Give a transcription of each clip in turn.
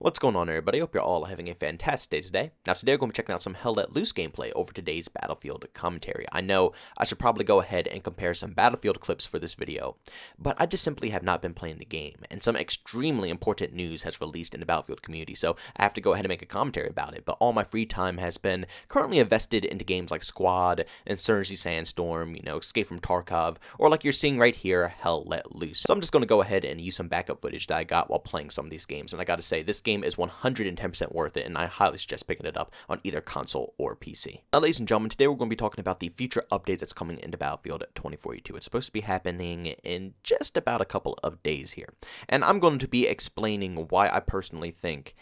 What's going on, everybody? Hope you're all having a fantastic day today. Now, today we're going to be checking out some Hell Let Loose gameplay over today's Battlefield commentary. I know I should probably go ahead and compare some Battlefield clips for this video, but I just simply have not been playing the game, and some extremely important news has released in the Battlefield community, so I have to go ahead and make a commentary about it. But all my free time has been currently invested into games like Squad, Insurgency Sandstorm, Escape from Tarkov, or like you're seeing right here, Hell Let Loose. So I'm just going to go ahead and use some backup footage that I got while playing some of these games, and I gotta say, this game is 110% worth it, and I highly suggest picking it up on either console or PC. Now, ladies and gentlemen, today we're going to be talking about the future update that's coming into Battlefield 2042. It's supposed to be happening in just about a couple of days here, and I'm going to be explaining why I personally think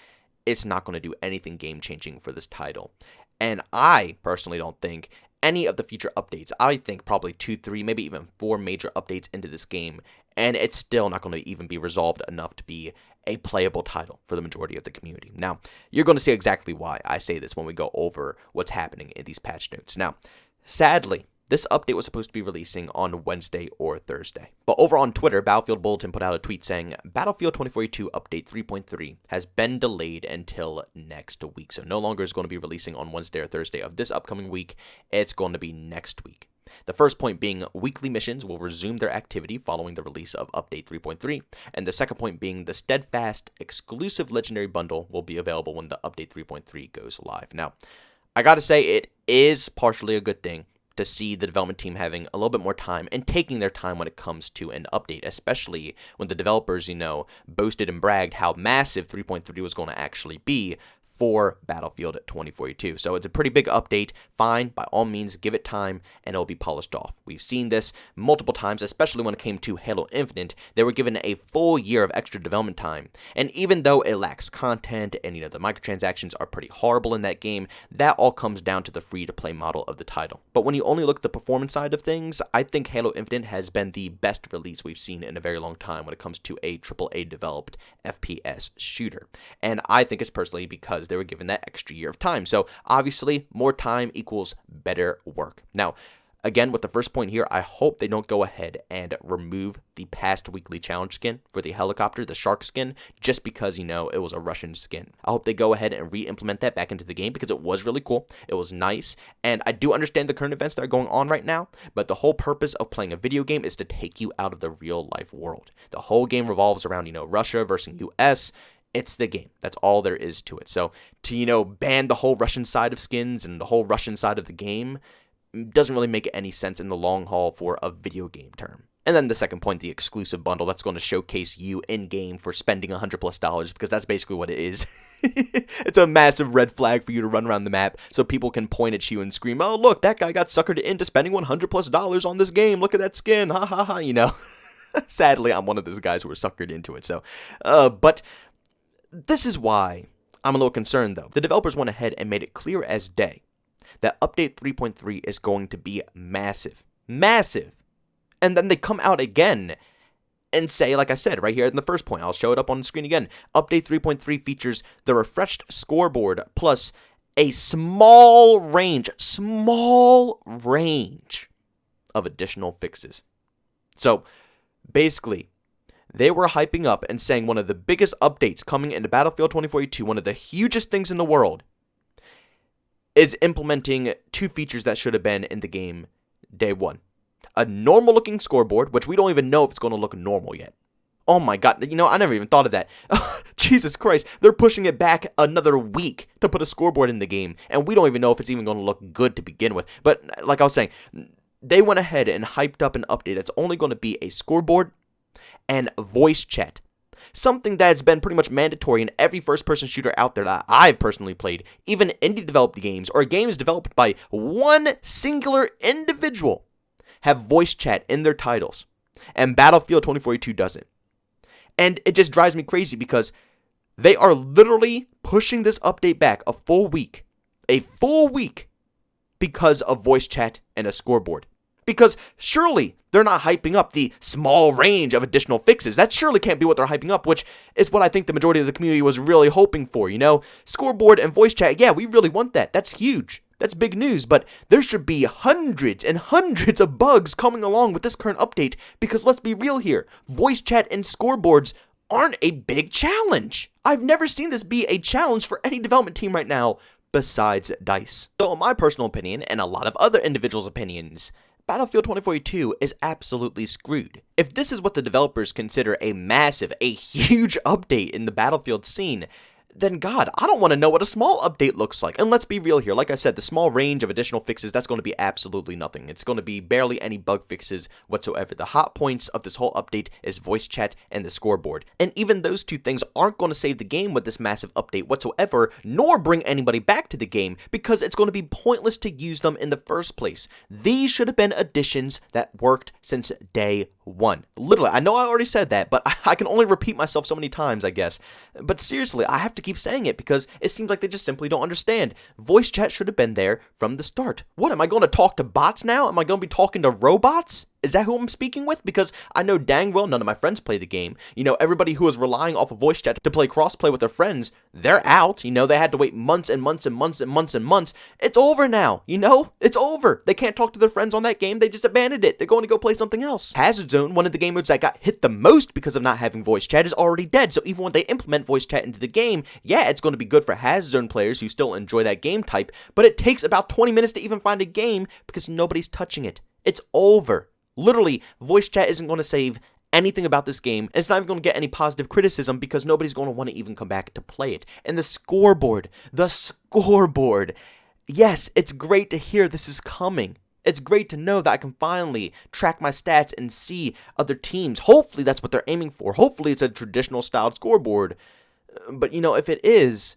it's not going to do anything game-changing for this title. And I personally don't think any of the future updates, I think probably 2, 3, maybe even 4 major updates into this game, and it's still not going to even be resolved enough to be a playable title for the majority of the community. Now, you're going to see exactly why I say this when we go over what's happening in these patch notes. Now, sadly, this update was supposed to be releasing on Wednesday or Thursday. But over on Twitter, Battlefield Bulletin put out a tweet saying, Battlefield 2042 Update 3.3 has been delayed until next week. So no longer is going to be releasing on Wednesday or Thursday of this upcoming week. It's going to be next week. The first point being weekly missions will resume their activity following the release of Update 3.3, and the second point being the Steadfast exclusive Legendary Bundle will be available when the Update 3.3 goes live. Now, I gotta say, it is partially a good thing to see the development team having a little bit more time and taking their time when it comes to an update, especially when the developers, boasted and bragged how massive 3.3 was going to actually be for Battlefield 2042. So it's a pretty big update. Fine, by all means, give it time and it'll be polished off. We've seen this multiple times, especially when it came to Halo Infinite. They were given a full year of extra development time. And even though it lacks content and, the microtransactions are pretty horrible in that game, that all comes down to the free-to-play model of the title. But when you only look at the performance side of things, I think Halo Infinite has been the best release we've seen in a very long time when it comes to a AAA developed FPS shooter. And I think it's personally because they were given that extra year of time. So obviously, more time equals better work. Now, again, with the first point here, I hope they don't go ahead and remove the past weekly challenge skin for the helicopter, the shark skin, just because, it was a Russian skin. I hope they go ahead and re-implement that back into the game because it was really cool. It was nice. And I do understand the current events that are going on right now, but the whole purpose of playing a video game is to take you out of the real life world. The whole game revolves around, Russia versus US. It's the game. That's all there is to it. So to, ban the whole Russian side of skins and the whole Russian side of the game doesn't really make any sense in the long haul for a video game term. And then the second point, the exclusive bundle, that's going to showcase you in-game for spending $100+ because that's basically what it is. It's a massive red flag for you to run around the map so people can point at you and scream, oh, look, that guy got suckered into spending $100+ on this game. Look at that skin. Ha, ha, ha, Sadly, I'm one of those guys who were suckered into it. So, but this is why I'm a little concerned, though. The developers went ahead and made it clear as day that Update 3.3 is going to be massive. Massive. And then they come out again and say, like I said, right here in the first point, I'll show it up on the screen again. Update 3.3 features the refreshed scoreboard plus a small range of additional fixes. So, basically, they were hyping up and saying one of the biggest updates coming into Battlefield 2042, one of the hugest things in the world, is implementing 2 features that should have been in the game day 1. A normal-looking scoreboard, which we don't even know if it's going to look normal yet. Oh my god, I never even thought of that. Jesus Christ, they're pushing it back another week to put a scoreboard in the game, and we don't even know if it's even going to look good to begin with. But like I was saying, they went ahead and hyped up an update that's only going to be a scoreboard and voice chat. Something that has been pretty much mandatory in every first-person shooter out there that I've personally played, even indie-developed games or games developed by one singular individual, have voice chat in their titles. And Battlefield 2042 doesn't. And it just drives me crazy because they are literally pushing this update back a full week. A full week because of voice chat and a scoreboard. Because surely they're not hyping up the small range of additional fixes. That surely can't be what they're hyping up, which is what I think the majority of the community was really hoping for, Scoreboard and voice chat, yeah, we really want that. That's huge. That's big news, but there should be hundreds and hundreds of bugs coming along with this current update because let's be real here. Voice chat and scoreboards aren't a big challenge. I've never seen this be a challenge for any development team right now besides DICE. So in my personal opinion, and a lot of other individuals' opinions, Battlefield 2042 is absolutely screwed. If this is what the developers consider a massive, a huge update in the Battlefield scene, then God, I don't want to know what a small update looks like. And let's be real here. Like I said, the small range of additional fixes, that's going to be absolutely nothing. It's going to be barely any bug fixes whatsoever. The hot points of this whole update is voice chat and the scoreboard. And even those two things aren't going to save the game with this massive update whatsoever, nor bring anybody back to the game, because it's going to be pointless to use them in the first place. These should have been additions that worked since day one. Literally, I know I already said that, but I can only repeat myself so many times, I guess. But seriously, I have to keep saying it because it seems like they just simply don't understand. Voice chat should have been there from the start. What, am I going to talk to bots now? Am I going to be talking to robots? Is that who I'm speaking with? Because I know dang well none of my friends play the game. You know, everybody who was relying off of voice chat to play crossplay with their friends, they're out. You know, they had to wait months and months and months and months and months. It's over now, you know? It's over. They can't talk to their friends on that game. They just abandoned it. They're going to go play something else. Hazard Zone, one of the game modes that got hit the most because of not having voice chat, is already dead. So even when they implement voice chat into the game, yeah, it's going to be good for Hazard Zone players who still enjoy that game type, but it takes about 20 minutes to even find a game because nobody's touching it. It's over. Literally, voice chat isn't going to save anything about this game. It's not even going to get any positive criticism because nobody's going to want to even come back to play it. And the scoreboard. Yes, it's great to hear this is coming. It's great to know that I can finally track my stats and see other teams. Hopefully that's what they're aiming for. Hopefully it's a traditional styled scoreboard. But you know, if it is,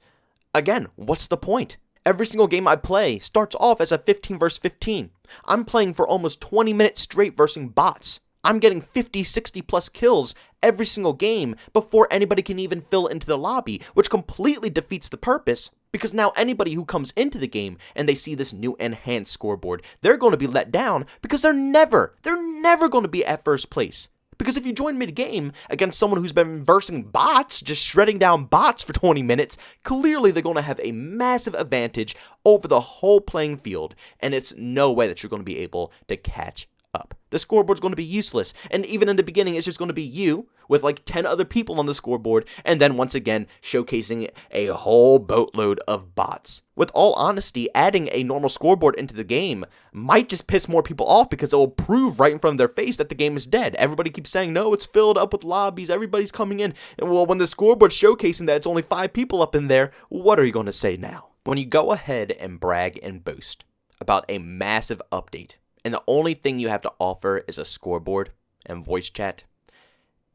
again, what's the point? Every single game I play starts off as a 15 versus 15. I'm playing for almost 20 minutes straight versus bots. I'm getting 50, 60 plus kills every single game before anybody can even fill into the lobby, which completely defeats the purpose, because now anybody who comes into the game and they see this new enhanced scoreboard, they're going to be let down because they're never going to be at first place. Because if you join mid-game against someone who's been versing bots, just shredding down bots for 20 minutes, clearly they're going to have a massive advantage over the whole playing field, and it's no way that you're going to be able to catch up. The scoreboard's going to be useless, and even in the beginning, it's just going to be you with like 10 other people on the scoreboard, and then once again, showcasing a whole boatload of bots. With all honesty, adding a normal scoreboard into the game might just piss more people off because it will prove right in front of their face that the game is dead. Everybody keeps saying, no, it's filled up with lobbies, everybody's coming in, and well, when the scoreboard's showcasing that it's only 5 people up in there, what are you going to say now? When you go ahead and brag and boast about a massive update, and the only thing you have to offer is a scoreboard and voice chat,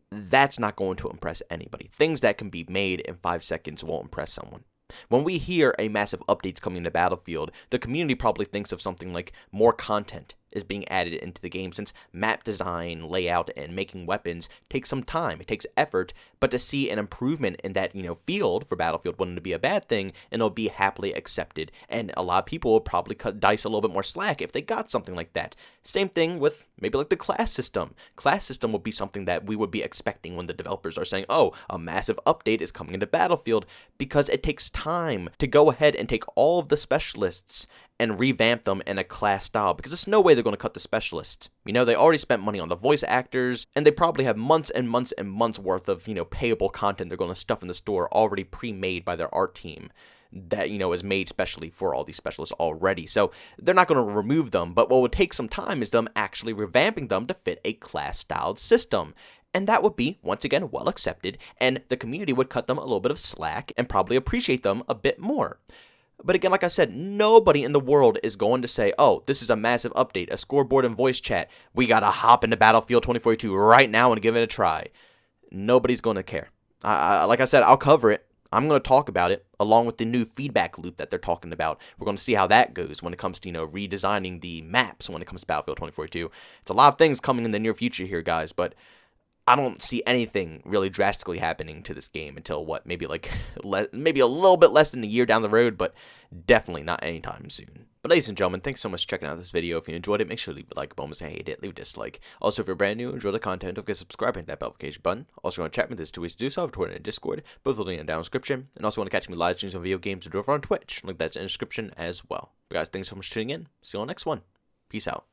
that's not going to impress anybody. Things that can be made in 5 seconds won't impress someone. When we hear a massive update's coming to Battlefield, the community probably thinks of something like more content is being added into the game, since map design, layout, and making weapons takes some time. It takes effort, but to see an improvement in that, field for Battlefield wouldn't be a bad thing, and it'll be happily accepted. And a lot of people will probably cut DICE a little bit more slack if they got something like that. Same thing with maybe like the class system. Class system would be something that we would be expecting when the developers are saying, oh, a massive update is coming into Battlefield, because it takes time to go ahead and take all of the specialists and revamp them in a class style, because there's no way they're going to cut the specialists. They already spent money on the voice actors, and they probably have months and months and months worth of, payable content they're going to stuff in the store already pre-made by their art team that, is made specially for all these specialists already. So they're not going to remove them, but what would take some time is them actually revamping them to fit a class-styled system. And that would be, once again, well accepted, and the community would cut them a little bit of slack and probably appreciate them a bit more. But again, like I said, nobody in the world is going to say, oh, this is a massive update, a scoreboard and voice chat. We got to hop into Battlefield 2042 right now and give it a try. Nobody's going to care. Like I said, I'll cover it. I'm going to talk about it along with the new feedback loop that they're talking about. We're going to see how that goes when it comes to, redesigning the maps when it comes to Battlefield 2042. It's a lot of things coming in the near future here, guys, but I don't see anything really drastically happening to this game until maybe maybe a little bit less than a year down the road, but definitely not anytime soon. But ladies and gentlemen, thanks so much for checking out this video. If you enjoyed it, make sure to leave a like, bonus, and hate it, leave a dislike. Also, if you're brand new, enjoy the content, don't forget to subscribe and hit that notification button. Also, want to chat with me, there's 2 ways to do so: over Twitter and Discord, both linked in the down description. And also want to catch me live streams on video games and over on Twitch, link that's in the description as well. But guys, thanks so much for tuning in. See you on the next one. Peace out.